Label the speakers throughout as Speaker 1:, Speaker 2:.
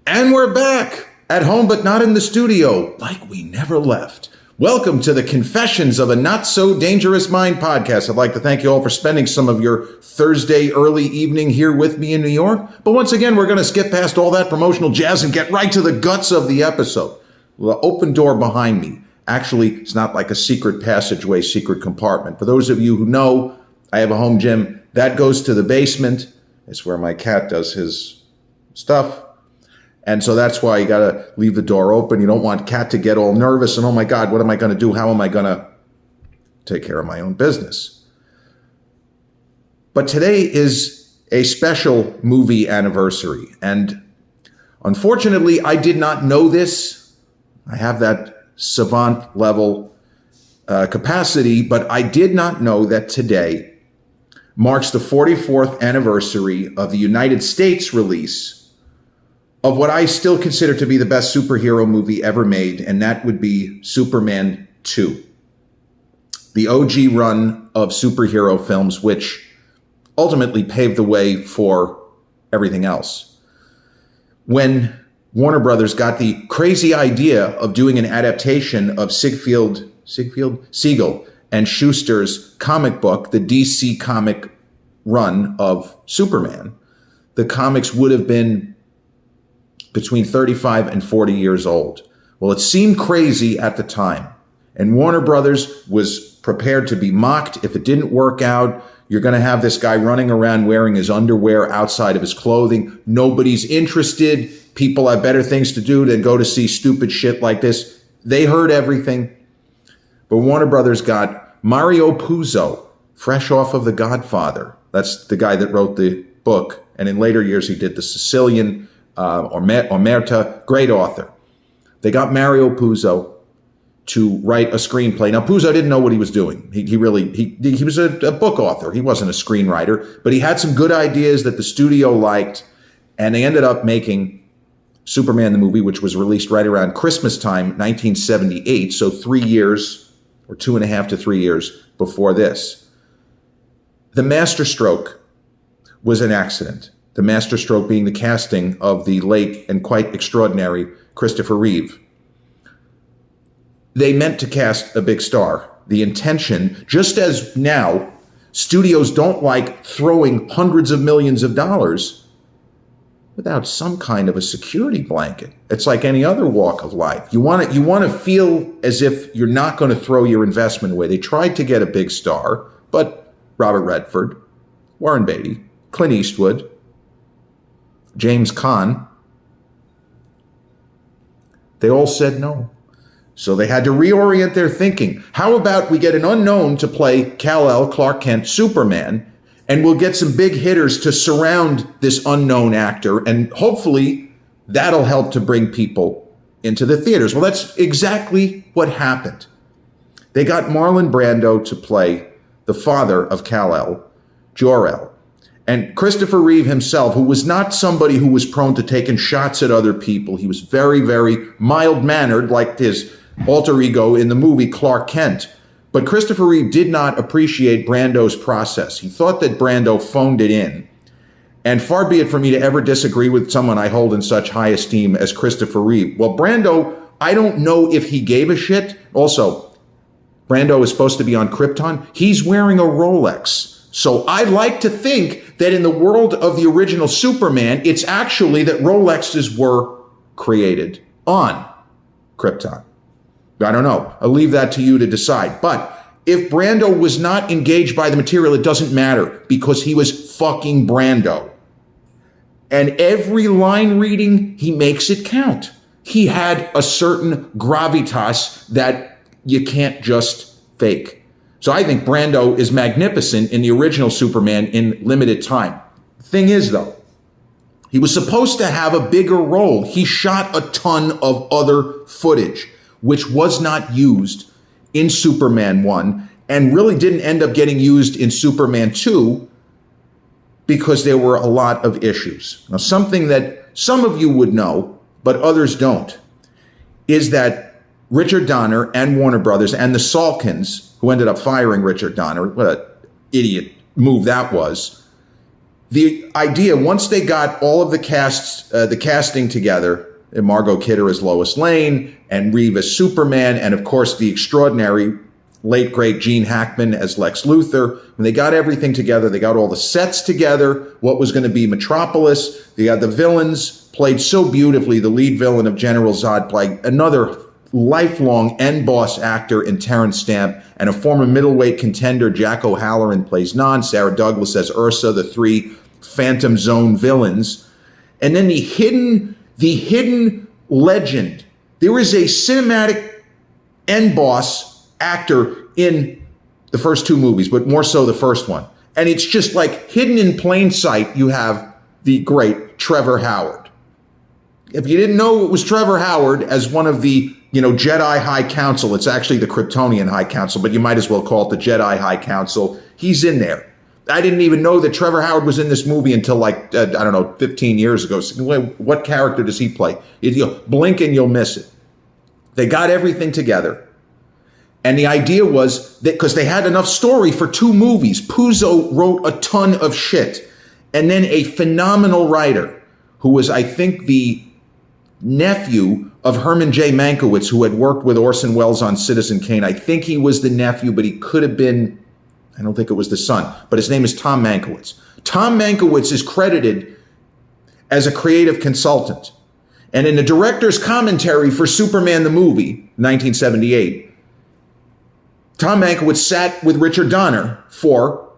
Speaker 1: And we're back at home, but not in the studio, like we never left. Welcome to the Confessions of a Not So Dangerous Mind podcast. I'd like to thank you all for spending some of your Thursday early evening here with me in New York. But once again, we're going to skip past all that promotional jazz and get right to the guts of the episode. The open door behind me. Actually, it's not like a secret passageway, secret compartment. For those of you who know, I have a home gym. That goes to the basement. It's where my cat does his stuff. And so that's why you got to leave the door open. You don't want Cat to get all nervous and, oh my God, what am I going to do? How am I going to take care of my own business? But today is a special movie anniversary. And unfortunately, I did not know this. I have that savant level capacity, but I did not know that today marks the 44th anniversary of the United States release of what I still consider to be the best superhero movie ever made, and that would be Superman 2. The OG run of superhero films, which ultimately paved the way for everything else. When Warner Brothers got the crazy idea of doing an adaptation of Siegel and Schuster's comic book, the DC comic run of Superman, the comics would have been between 35 and 40 years old. Well, it seemed crazy at the time. And Warner Brothers was prepared to be mocked if it didn't work out. You're going to have this guy running around wearing his underwear outside of his clothing. Nobody's interested. People have better things to do than go to see stupid shit like this. They heard everything. But Warner Brothers got Mario Puzo, fresh off of The Godfather. That's the guy that wrote the book. And in later years, he did The Sicilian, Omerta, great author. They got Mario Puzo to write a screenplay. Now, Puzo didn't know what he was doing. He was a book author. He wasn't a screenwriter, but he had some good ideas that the studio liked, and they ended up making Superman the movie, which was released right around Christmas time, 1978, so 3 years, or 2.5 to 3 years before this. The masterstroke was an accident. The masterstroke being the casting of the late and quite extraordinary Christopher Reeve. They meant to cast a big star. The intention, just as now, studios don't like throwing hundreds of millions of dollars without some kind of a security blanket. It's like any other walk of life. You want to feel as if you're not going to throw your investment away. They tried to get a big star, but Robert Redford, Warren Beatty, Clint Eastwood, James Caan, they all said no. So they had to reorient their thinking. How about we get an unknown to play Kal-El, Clark Kent, Superman, and we'll get some big hitters to surround this unknown actor, and hopefully that'll help to bring people into the theaters. Well, that's exactly what happened. They got Marlon Brando to play the father of Kal-El, Jor-El. And Christopher Reeve himself, who was not somebody who was prone to taking shots at other people. He was very, very mild-mannered, like his alter ego in the movie Clark Kent. But Christopher Reeve did not appreciate Brando's process. He thought that Brando phoned it in. And far be it for me to ever disagree with someone I hold in such high esteem as Christopher Reeve. Well, Brando, I don't know if he gave a shit. Also, Brando is supposed to be on Krypton. He's wearing a Rolex. So I like to think that in the world of the original Superman, it's actually that Rolexes were created on Krypton. I don't know. I'll leave that to you to decide. But if Brando was not engaged by the material, it doesn't matter because he was fucking Brando. And every line reading, he makes it count. He had a certain gravitas that you can't just fake. So I think Brando is magnificent in the original Superman in limited time. Thing is, though, he was supposed to have a bigger role. He shot a ton of other footage, which was not used in Superman 1 and really didn't end up getting used in Superman 2 because there were a lot of issues. Now, something that some of you would know, but others don't, is that Richard Donner and Warner Brothers and the Salkins, who ended up firing Richard Donner, what an idiot move that was, the idea, once they got all of the casting together, and Margot Kidder as Lois Lane, and Reeve as Superman, and of course the extraordinary late great Gene Hackman as Lex Luthor. When they got everything together, they got all the sets together, what was going to be Metropolis. They had the villains played so beautifully. The lead villain of General Zod played another lifelong end-boss actor in Terrence Stamp, and a former middleweight contender, Jack O'Halloran, plays Non. Sarah Douglas as Ursa, the three Phantom Zone villains. And then the hidden legend. There is a cinematic end boss actor in the first two movies, but more so the first one. And it's just like hidden in plain sight. You have the great Trevor Howard. If you didn't know it was Trevor Howard as one of the, Jedi High Council, it's actually the Kryptonian High Council, but you might as well call it the Jedi High Council. He's in there. I didn't even know that Trevor Howard was in this movie until 15 years ago. So what character does he play? Blink and you'll miss it. They got everything together. And the idea was that because they had enough story for two movies, Puzo wrote a ton of shit. And then a phenomenal writer who was, I think, the nephew of Herman J. Mankiewicz, who had worked with Orson Welles on Citizen Kane. I think he was the nephew, but he could have been, I don't think it was the son, but his name is Tom Mankiewicz. Tom Mankiewicz is credited as a creative consultant. And in the director's commentary for Superman the movie, 1978, Tom Mankiewicz sat with Richard Donner for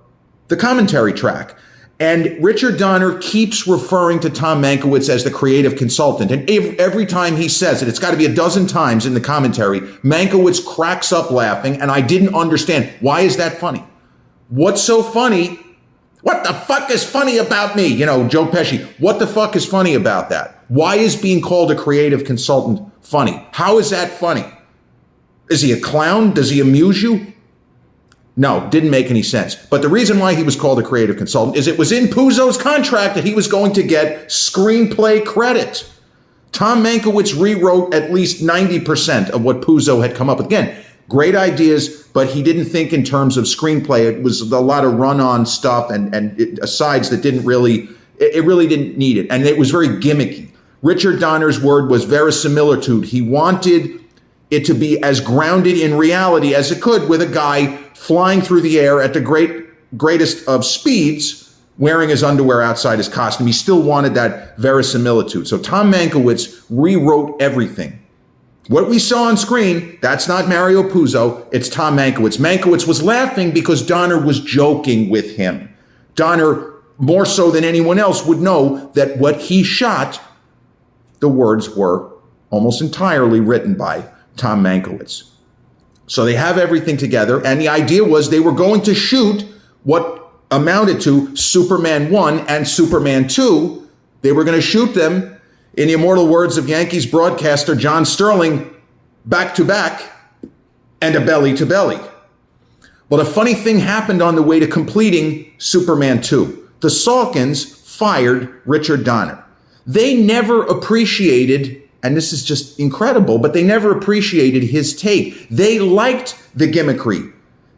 Speaker 1: the commentary track. And Richard Donner keeps referring to Tom Mankiewicz as the creative consultant. And every time he says it, it's got to be a dozen times in the commentary, Mankiewicz cracks up laughing, and I didn't understand. Why is that funny? What's so funny? What the fuck is funny about me? Joe Pesci. What the fuck is funny about that? Why is being called a creative consultant funny? How is that funny? Is he a clown? Does he amuse you? No, didn't make any sense. But the reason why he was called a creative consultant is it was in Puzo's contract that he was going to get screenplay credit. Tom Mankiewicz rewrote at least 90% of what Puzo had come up with. Again, great ideas, but he didn't think in terms of screenplay. It was a lot of run-on stuff and asides that didn't really need it. And it was very gimmicky. Richard Donner's word was verisimilitude. He wanted it to be as grounded in reality as it could, with a guy flying through the air at the greatest of speeds, wearing his underwear outside his costume. He still wanted that verisimilitude. So Tom Mankiewicz rewrote everything. What we saw on screen, that's not Mario Puzo, it's Tom Mankiewicz. Mankiewicz was laughing because Donner was joking with him. Donner, more so than anyone else, would know that what he shot, the words were almost entirely written by Tom Mankiewicz. So they have everything together, and the idea was they were going to shoot what amounted to Superman 1 and Superman 2. They were going to shoot them, in the immortal words of Yankees broadcaster John Sterling, back to back and a belly to belly. Well, a funny thing happened on the way to completing Superman 2. The Salkins fired Richard Donner. They never appreciated, and this is just incredible, but they never appreciated his take. They liked the gimmickry.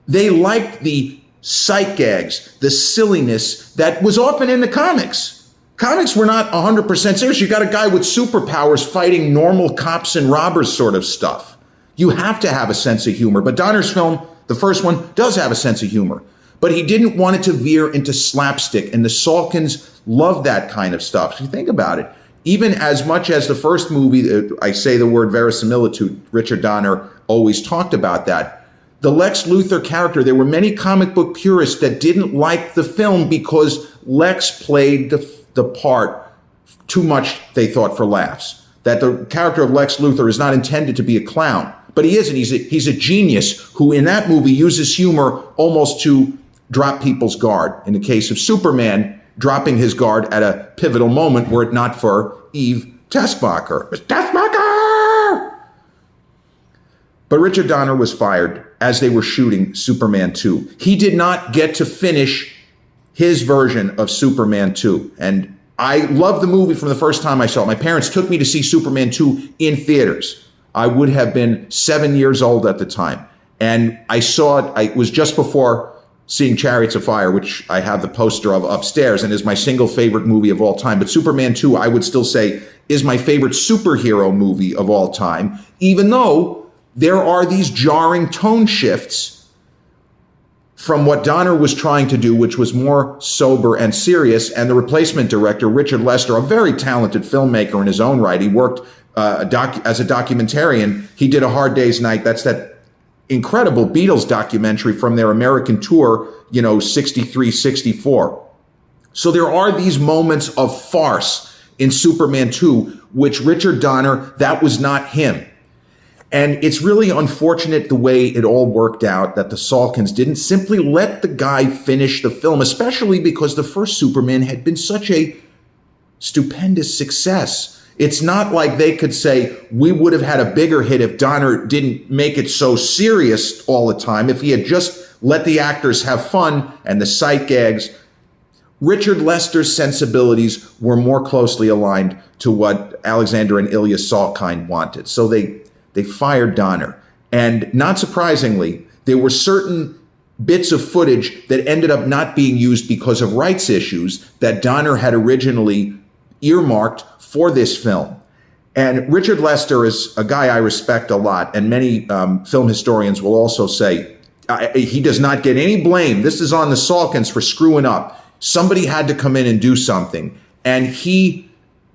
Speaker 1: They liked the sight gags, the silliness that was often in the comics. Comics were not 100% serious. You got a guy with superpowers fighting normal cops and robbers sort of stuff. You have to have a sense of humor. But Donner's film, the first one, does have a sense of humor. But he didn't want it to veer into slapstick, and the Salkins loved that kind of stuff. So you think about it. Even as much as the first movie, I say the word verisimilitude, Richard Donner always talked about that. The Lex Luthor character, there were many comic book purists that didn't like the film because Lex played the part too much, they thought, for laughs. That the character of Lex Luthor is not intended to be a clown. But he isn't. He's a genius who in that movie uses humor almost to drop people's guard. In the case of Superman, dropping his guard at a pivotal moment were it not for Eve Tessmacher. Tessmacher! But Richard Donner was fired as they were shooting Superman 2. He did not get to finish his version of Superman 2. And I loved the movie from the first time I saw it. My parents took me to see Superman 2 in theaters. I would have been 7 years old at the time. And I saw it, it was just before seeing Chariots of Fire, which I have the poster of upstairs and is my single favorite movie of all time. But Superman 2, I would still say, is my favorite superhero movie of all time, even though there are these jarring tone shifts from what Donner was trying to do, which was more sober and serious. And the replacement director, Richard Lester, a very talented filmmaker in his own right. He worked as a documentarian. He did A Hard Day's Night. That's that incredible Beatles documentary from their American tour, 63, 64. So there are these moments of farce in Superman 2, which Richard Donner, that was not him. And it's really unfortunate the way it all worked out, that the Salkinds didn't simply let the guy finish the film, especially because the first Superman had been such a stupendous success. It's not like they could say, we would have had a bigger hit if Donner didn't make it so serious all the time, if he had just let the actors have fun and the sight gags. Richard Lester's sensibilities were more closely aligned to what Alexander and Ilya Salkind wanted. So they fired Donner. And not surprisingly, there were certain bits of footage that ended up not being used because of rights issues that Donner had originally earmarked for this film. And Richard Lester is a guy I respect a lot, and many film historians will also say he does not get any blame. This is on the Salkinds for screwing up. Somebody had to come in and do something. And he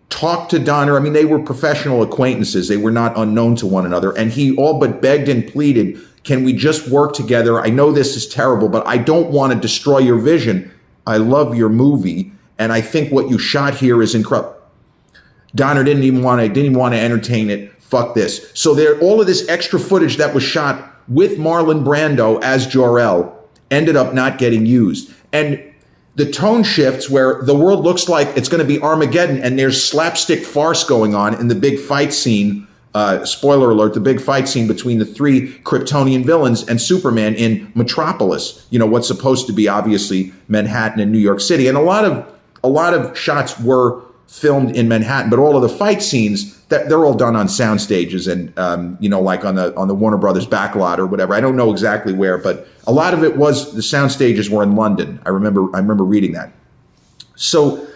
Speaker 1: talked to Donner. I mean, they were professional acquaintances. They were not unknown to one another. And he all but begged and pleaded, can we just work together? I know this is terrible, but I don't want to destroy your vision. I love your movie. And I think what you shot here is incredible. Donner didn't even want to entertain it. Fuck this. So there, all of this extra footage that was shot with Marlon Brando as Jor-El ended up not getting used. And the tone shifts where the world looks like it's going to be Armageddon and there's slapstick farce going on in the big fight scene. Spoiler alert, the big fight scene between the three Kryptonian villains and Superman in Metropolis, what's supposed to be obviously Manhattan and New York City. And a lot of shots were filmed in Manhattan, but all of the fight scenes, they're all done on sound stages and like on the Warner Brothers backlot or whatever. I don't know exactly where, but a lot of it was, the sound stages were in London. I remember reading that. So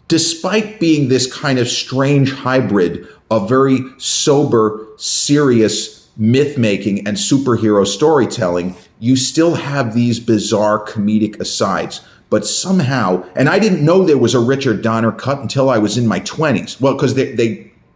Speaker 1: despite being this kind of strange hybrid of very sober, serious myth making and superhero storytelling, you still have these bizarre comedic asides. But somehow, and I didn't know there was a Richard Donner cut until I was in my 20s. Well, because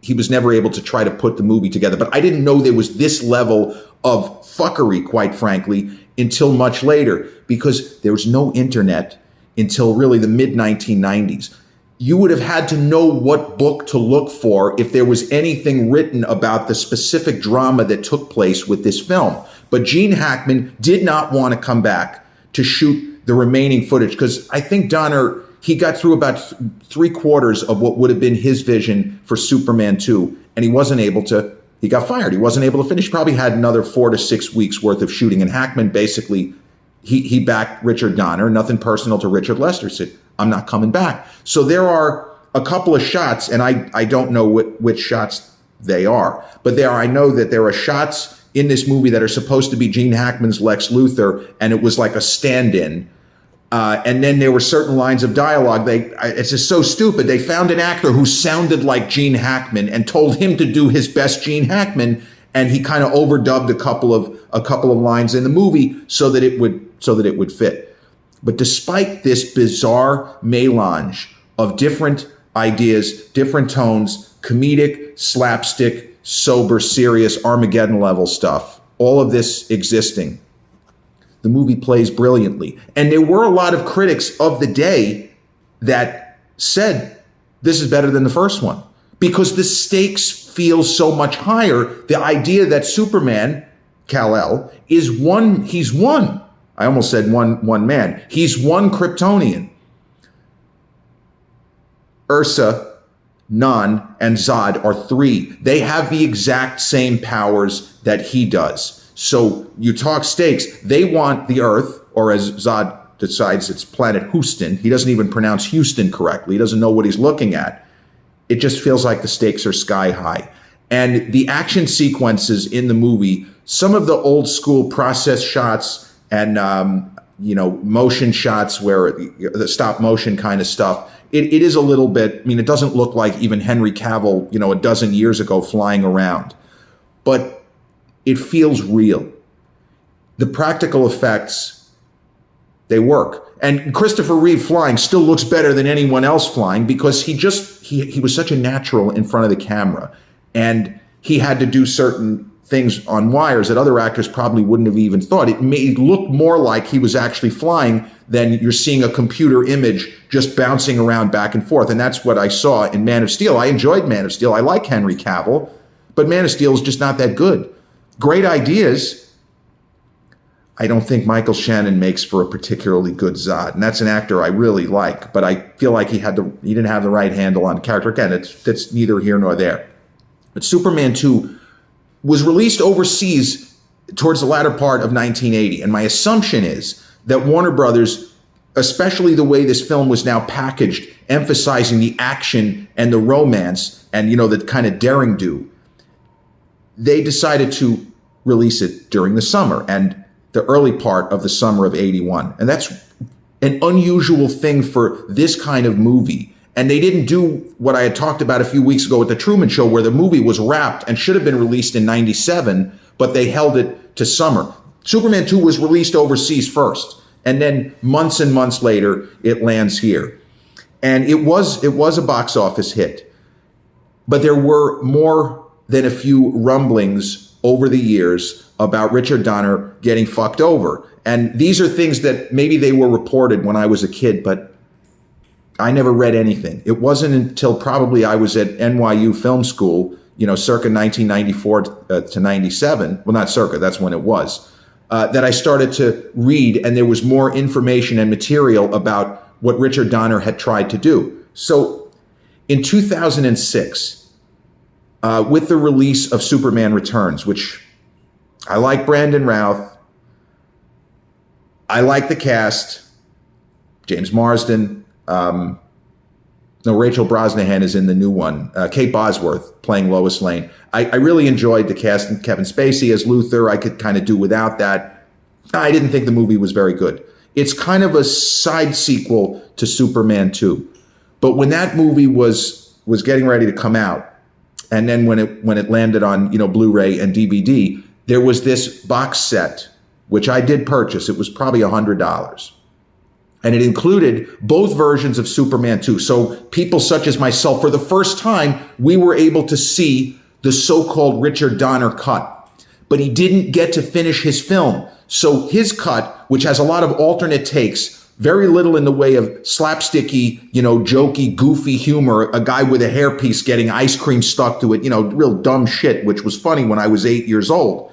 Speaker 1: he was never able to try to put the movie together. But I didn't know there was this level of fuckery, quite frankly, until much later, because there was no internet until really the mid-1990s. You would have had to know what book to look for if there was anything written about the specific drama that took place with this film. But Gene Hackman did not want to come back to shoot the remaining footage, because I think Donner, he got through about 3/4 of what would have been his vision for Superman 2, and he got fired. He wasn't able to finish. Probably had another 4 to 6 weeks worth of shooting. And Hackman basically, he backed Richard Donner, nothing personal to Richard Lester, said, I'm not coming back. So there are a couple of shots, and I don't know which shots they are, but I know that there are shots in this movie that are supposed to be Gene Hackman's Lex Luthor, and it was like a stand-in. And then there were certain lines of dialogue. It's just so stupid. They found an actor who sounded like Gene Hackman and told him to do his best Gene Hackman, and he kind of overdubbed a couple of lines in the movie so that it would fit. But despite this bizarre melange of different ideas, different tones, comedic, slapstick, sober, serious, Armageddon level stuff, all of this existing, the movie plays brilliantly. And there were a lot of critics of the day that said, this is better than the first one, because the stakes feel so much higher. The idea that Superman, Kal-El, he's one. I almost said one man. He's one Kryptonian. Ursa, Nan, and Zod are 3. They have the exact same powers that he does. So you talk stakes. They want the Earth, or as Zod decides, it's planet Houston. He doesn't even pronounce Houston correctly. He doesn't know what he's looking at. It just feels like the stakes are sky high. And the action sequences in the movie, some of the old school process shots and motion shots where the stop motion kind of stuff. It is a little bit, it doesn't look like even Henry Cavill, a dozen years ago flying around, but it feels real. The practical effects, they work. And Christopher Reeve flying still looks better than anyone else flying because he was such a natural in front of the camera. And he had to do certain things on wires that other actors probably wouldn't have even thought. It made it look more like he was actually flying than you're seeing a computer image just bouncing around back and forth. And that's what I saw in Man of Steel. I enjoyed Man of Steel. I like Henry Cavill, but Man of Steel is just not that good. Great ideas. I don't think Michael Shannon makes for a particularly good Zod. And that's an actor I really like, but I feel like he didn't have the right handle on character. Again, it's neither here nor there. But Superman 2 was released overseas towards the latter part of 1980. And my assumption is that Warner Brothers, especially the way this film was now packaged, emphasizing the action and the romance and, the kind of daring do, they decided to release it during the summer and the early part of the summer of 81. And that's an unusual thing for this kind of movie. And they didn't do what I had talked about a few weeks ago at the Truman Show, where the movie was wrapped and should have been released in 97, but they held it to summer. Superman 2 was released overseas first, and then months and months later, it lands here. And it was a box office hit. But there were more than a few rumblings over the years about Richard Donner getting fucked over. And these are things that maybe they were reported when I was a kid, but I never read anything. It wasn't until probably I was at NYU Film School, circa 1994 to 97. Well, not circa, that's when it was, that I started to read, and there was more information and material about what Richard Donner had tried to do. So in 2006, with the release of Superman Returns, which I like Brandon Routh, I like the cast, James Marsden, Rachel Brosnahan is in the new one. Kate Bosworth playing Lois Lane. I really enjoyed the cast, and Kevin Spacey as Luthor. I could kind of do without that. I didn't think the movie was very good. It's kind of a side sequel to Superman 2. But when that movie was getting ready to come out, and then when it landed on Blu-ray and DVD, there was this box set, which I did purchase. It was probably $100. And it included both versions of Superman 2. So people such as myself, for the first time, we were able to see the so-called Richard Donner cut. But he didn't get to finish his film. So his cut, which has a lot of alternate takes, very little in the way of slapsticky, jokey, goofy humor, a guy with a hairpiece getting ice cream stuck to it, real dumb shit, which was funny when I was 8 years old.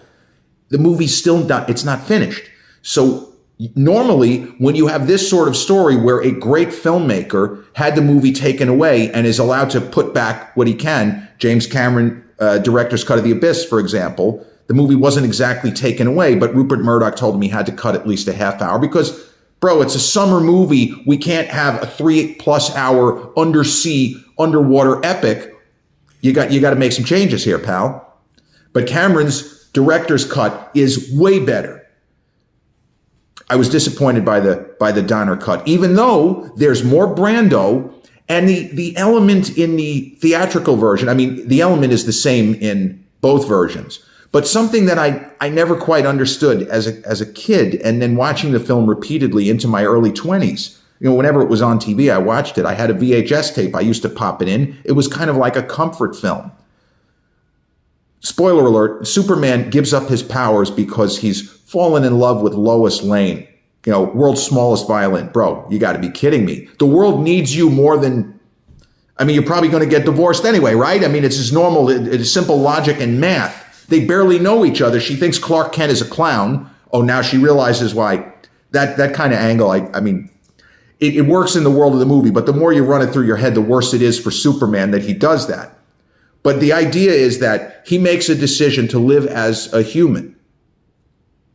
Speaker 1: The movie's still not, it's not finished. So normally, when you have this sort of story where a great filmmaker had the movie taken away and is allowed to put back what he can, James Cameron, director's cut of The Abyss, for example, the movie wasn't exactly taken away, but Rupert Murdoch told him he had to cut at least a half hour because, bro, it's a summer movie. We can't have a 3+ hour underwater epic. You got to make some changes here, pal. But Cameron's director's cut is way better. I was disappointed by the Donner cut, even though there's more Brando, and the element in the theatrical version, the element is the same in both versions, but something that I never quite understood as a kid, and then watching the film repeatedly into my early 20s, whenever it was on TV, I watched it. I had a VHS tape. I used to pop it in. It was kind of like a comfort film. Spoiler alert, Superman gives up his powers because he's fallen in love with Lois Lane, world's smallest violin. Bro, you got to be kidding me. The world needs you more than, you're probably going to get divorced anyway, right? It's just normal, it's simple logic and math. They barely know each other. She thinks Clark Kent is a clown. Oh, now she realizes why. That kind of angle, it works in the world of the movie, but the more you run it through your head, the worse it is for Superman that he does that. But the idea is that he makes a decision to live as a human.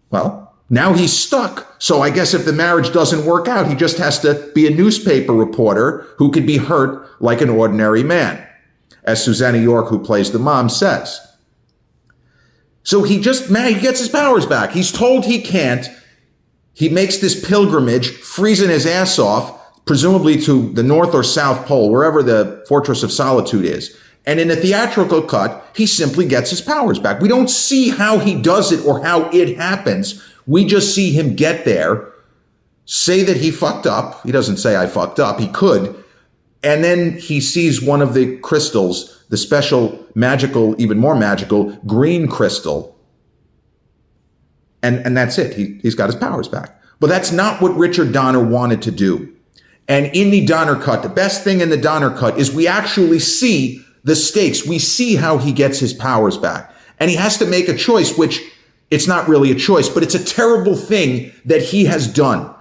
Speaker 1: Well, now he's stuck. So I guess if the marriage doesn't work out, he just has to be a newspaper reporter who could be hurt like an ordinary man, as Susanna York, who plays the mom, says. So he gets his powers back. He's told he can't. He makes this pilgrimage, freezing his ass off, presumably to the North or South Pole, wherever the Fortress of Solitude is. And in the theatrical cut, he simply gets his powers back. We don't see how he does it or how it happens. We just see him get there, say that he fucked up. He doesn't say I fucked up. He could. And then he sees one of the crystals, the special magical, even more magical, green crystal. And that's it. He's got his powers back. But that's not what Richard Donner wanted to do. And in the Donner cut, the best thing in the Donner cut is we actually see the stakes. We see how he gets his powers back. And he has to make a choice, which it's not really a choice, but it's a terrible thing that he has done.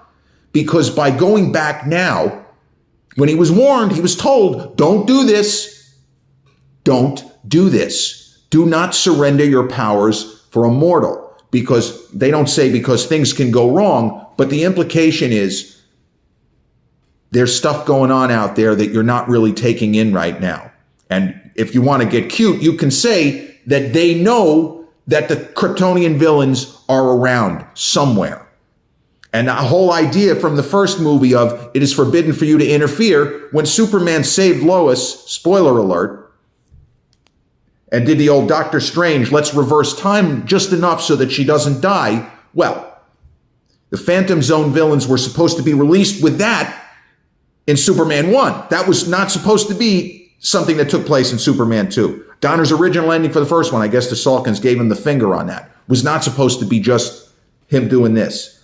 Speaker 1: Because by going back now, when he was warned, he was told, don't do this. Don't do this. Do not surrender your powers for a mortal. Because they don't say because things can go wrong, but the implication is there's stuff going on out there that you're not really taking in right now. And if you want to get cute, you can say that they know that the Kryptonian villains are around somewhere. And the whole idea from the first movie of it is forbidden for you to interfere, when Superman saved Lois, spoiler alert, and did the old Doctor Strange, let's reverse time just enough so that she doesn't die. Well, the Phantom Zone villains were supposed to be released with that in Superman 1. That was not supposed to be something that took place in Superman 2. Donner's original ending for the first one, I guess the Salkins gave him the finger on that, was not supposed to be just him doing this.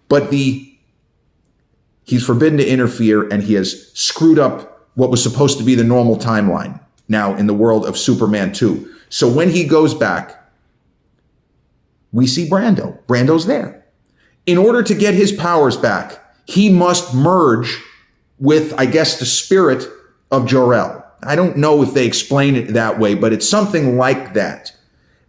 Speaker 1: But he's forbidden to interfere, and he has screwed up what was supposed to be the normal timeline now in the world of Superman 2. So when he goes back, we see Brando. Brando's there. In order to get his powers back, he must merge with, I guess, the spirit of Jor-El. I don't know if they explain it that way, but it's something like that.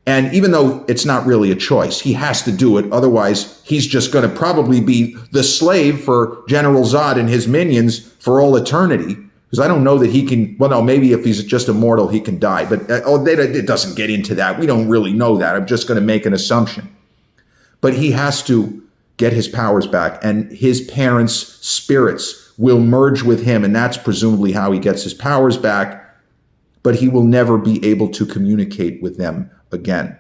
Speaker 1: And even though it's not really a choice, he has to do it. Otherwise, he's just going to probably be the slave for General Zod and his minions for all eternity. Because I don't know that he can, well, no, maybe if he's just immortal, he can die. But it doesn't get into that. We don't really know that. I'm just going to make an assumption. But he has to get his powers back, and his parents' spirits will merge with him, and that's presumably how he gets his powers back. But he will never be able to communicate with them again.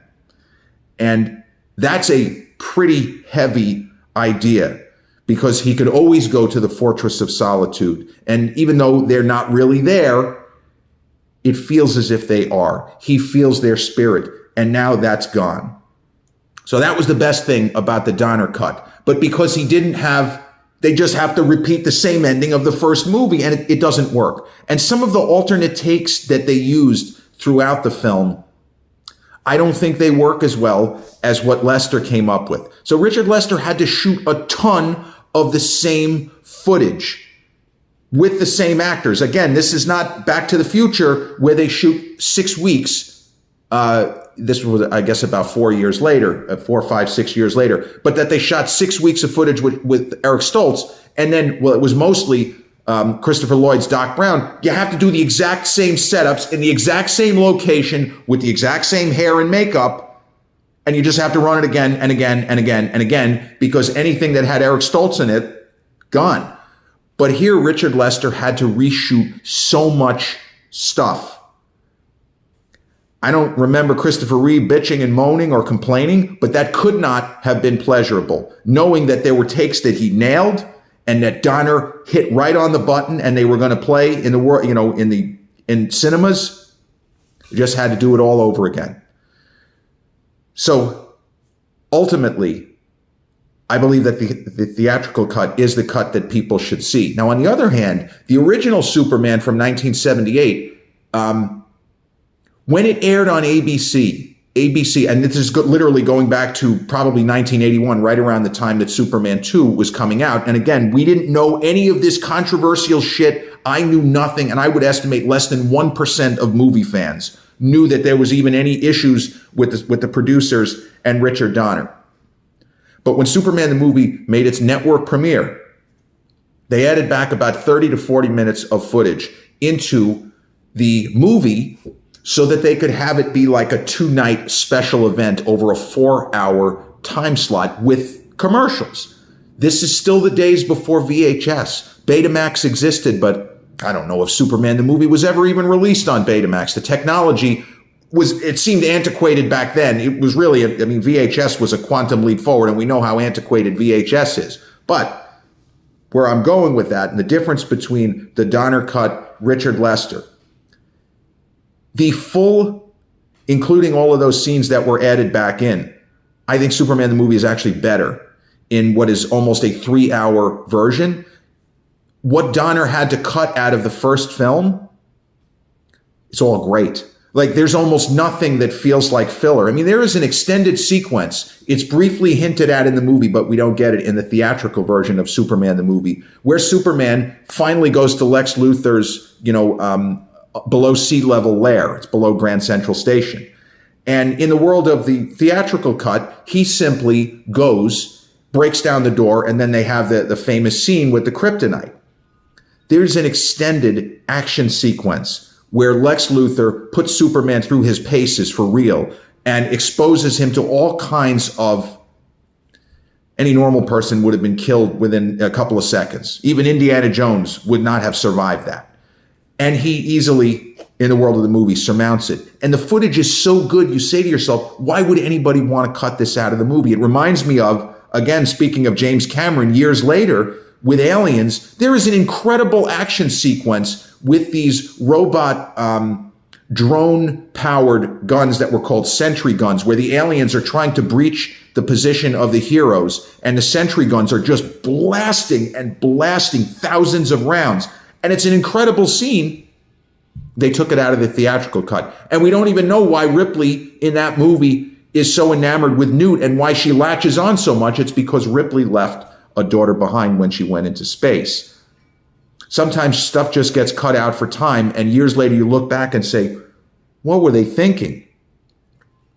Speaker 1: And that's a pretty heavy idea, because he could always go to the Fortress of Solitude. And even though they're not really there, it feels as if they are. He feels their spirit, and now that's gone. So that was the best thing about the Donner cut. But because he didn't have, they just have to repeat the same ending of the first movie, and it doesn't work. And some of the alternate takes that they used throughout the film, I don't think they work as well as what Lester came up with. So Richard Lester had to shoot a ton of the same footage with the same actors. Again, this is not Back to the Future where they shoot 6 weeks. This was, I guess, about 4 years later, 4, 5, 6 years later, but that they shot 6 weeks of footage with Eric Stoltz. And then, well, it was mostly Christopher Lloyd's Doc Brown. You have to do the exact same setups in the exact same location with the exact same hair and makeup. And you just have to run it again and again and again and again, because anything that had Eric Stoltz in it, gone. But here, Richard Lester had to reshoot so much stuff. I don't remember Christopher Reeve bitching and moaning or complaining, but that could not have been pleasurable, knowing that there were takes that he nailed and that Donner hit right on the button and they were going to play in the world, in cinemas. You just had to do it all over again. So ultimately, I believe that the theatrical cut is the cut that people should see. Now, on the other hand, the original Superman from 1978, when it aired on ABC, and this is literally going back to probably 1981, right around the time that Superman 2 was coming out. And again, we didn't know any of this controversial shit. I knew nothing, and I would estimate less than 1% of movie fans knew that there was even any issues with the producers and Richard Donner. But when Superman the movie made its network premiere, they added back about 30 to 40 minutes of footage into the movie so that they could have it be like a 2-night special event over a 4-hour time slot with commercials. This is still the days before VHS. Betamax existed, but I don't know if Superman the movie was ever even released on Betamax. The technology it seemed antiquated back then. It was really, VHS was a quantum leap forward, and we know how antiquated VHS is. But where I'm going with that, and the difference between the Donner cut, Richard Lester, the full, including all of those scenes that were added back in, I think Superman the movie is actually better in what is almost a 3-hour version. What Donner had to cut out of the first film, it's all great. Like, there's almost nothing that feels like filler. I mean, there is an extended sequence. It's briefly hinted at in the movie, but we don't get it in the theatrical version of Superman the movie, where Superman finally goes to Lex Luthor's, below sea level lair. It's below Grand Central Station. And in the world of the theatrical cut, he simply goes, breaks down the door, and then they have the famous scene with the kryptonite. There's an extended action sequence where Lex Luthor puts Superman through his paces for real and exposes him to all kinds of, any normal person would have been killed within a couple of seconds. Even Indiana Jones would not have survived that. And he easily, in the world of the movie, surmounts it. And the footage is so good, you say to yourself, why would anybody want to cut this out of the movie? It reminds me of, again, speaking of James Cameron, years later, with Aliens, there is an incredible action sequence with these robot drone-powered guns that were called sentry guns, where the aliens are trying to breach the position of the heroes, and the sentry guns are just blasting thousands of rounds. And it's an incredible scene. They took it out of the theatrical cut. And we don't even know why Ripley in that movie is so enamored with Newt and why she latches on so much. It's because Ripley left a daughter behind when she went into space. Sometimes stuff just gets cut out for time, and years later you look back and say, what were they thinking?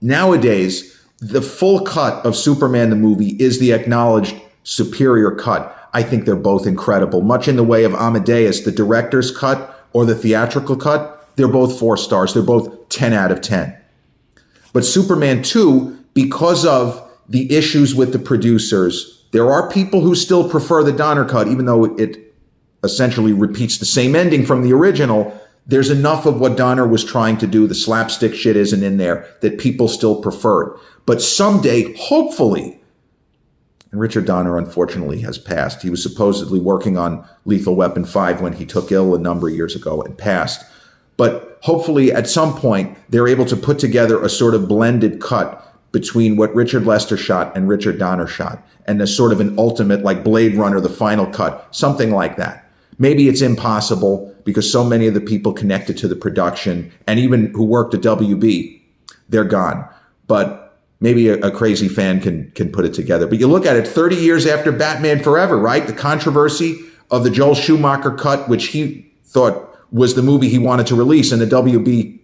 Speaker 1: Nowadays, the full cut of Superman the movie is the acknowledged superior cut. I think they're both incredible. Much in the way of Amadeus, the director's cut or the theatrical cut, they're both 4 stars. They're both 10 out of 10. But Superman 2, because of the issues with the producers, there are people who still prefer the Donner cut, even though it essentially repeats the same ending from the original. There's enough of what Donner was trying to do, the slapstick shit isn't in there, that people still prefer it. But someday, hopefully, and Richard Donner unfortunately has passed. He was supposedly working on Lethal Weapon 5 when he took ill a number of years ago and passed. But hopefully at some point, they're able to put together a sort of blended cut between what Richard Lester shot and Richard Donner shot, and a sort of an ultimate, like Blade Runner, the final cut, something like that. Maybe it's impossible because so many of the people connected to the production and even who worked at WB, they're gone. But maybe a crazy fan can put it together. But you look at it 30 years after Batman Forever, right? The controversy of the Joel Schumacher cut, which he thought was the movie he wanted to release, and the WB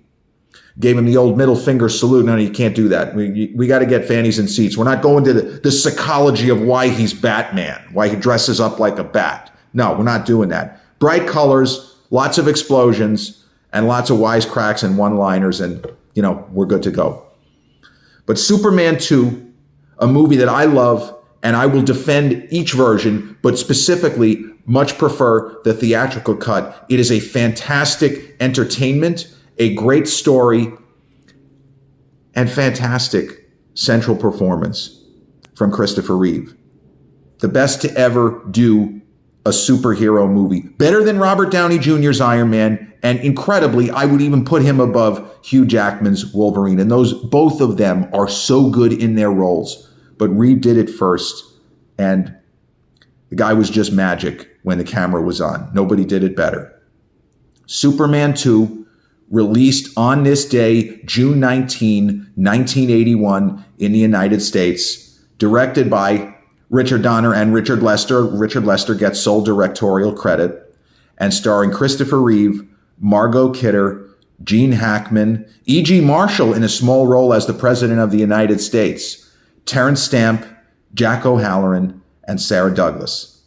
Speaker 1: gave him the old middle finger salute. No, you can't do that. We got to get fannies and seats. We're not going to the psychology of why he's Batman, why he dresses up like a bat. No, we're not doing that. Bright colors, lots of explosions, and lots of wisecracks and one-liners, and, we're good to go. But Superman 2, a movie that I love, and I will defend each version, but specifically much prefer the theatrical cut. It is a fantastic entertainment, a great story, and fantastic central performance from Christopher Reeve. The best to ever do a superhero movie. Better than Robert Downey Jr.'s Iron Man, and incredibly, I would even put him above Hugh Jackman's Wolverine. And both of them are so good in their roles. But Reeve did it first, and the guy was just magic when the camera was on. Nobody did it better. Superman 2, released on this day, June 19, 1981, in the United States, directed by Richard Donner and Richard Lester. Richard Lester gets sole directorial credit, and starring Christopher Reeve, Margot Kidder, Gene Hackman, E.G. Marshall in a small role as the President of the United States, Terrence Stamp, Jack O'Halloran, and Sarah Douglas.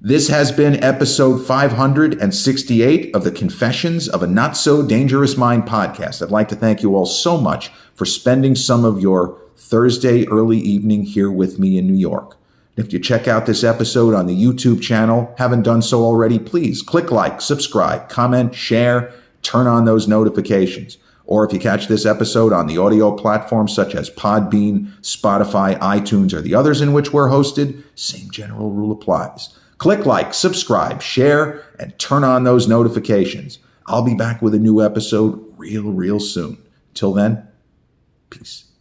Speaker 1: This has been episode 568 of the Confessions of a Not So Dangerous Mind podcast. I'd like to thank you all so much for spending some of your Thursday early evening here with me in New York. If you check out this episode on the YouTube channel, haven't done so already, please click like, subscribe, comment, share, turn on those notifications. Or if you catch this episode on the audio platforms such as Podbean, Spotify, iTunes, or the others in which we're hosted, same general rule applies. Click like, subscribe, share, and turn on those notifications. I'll be back with a new episode real soon. Till then, peace.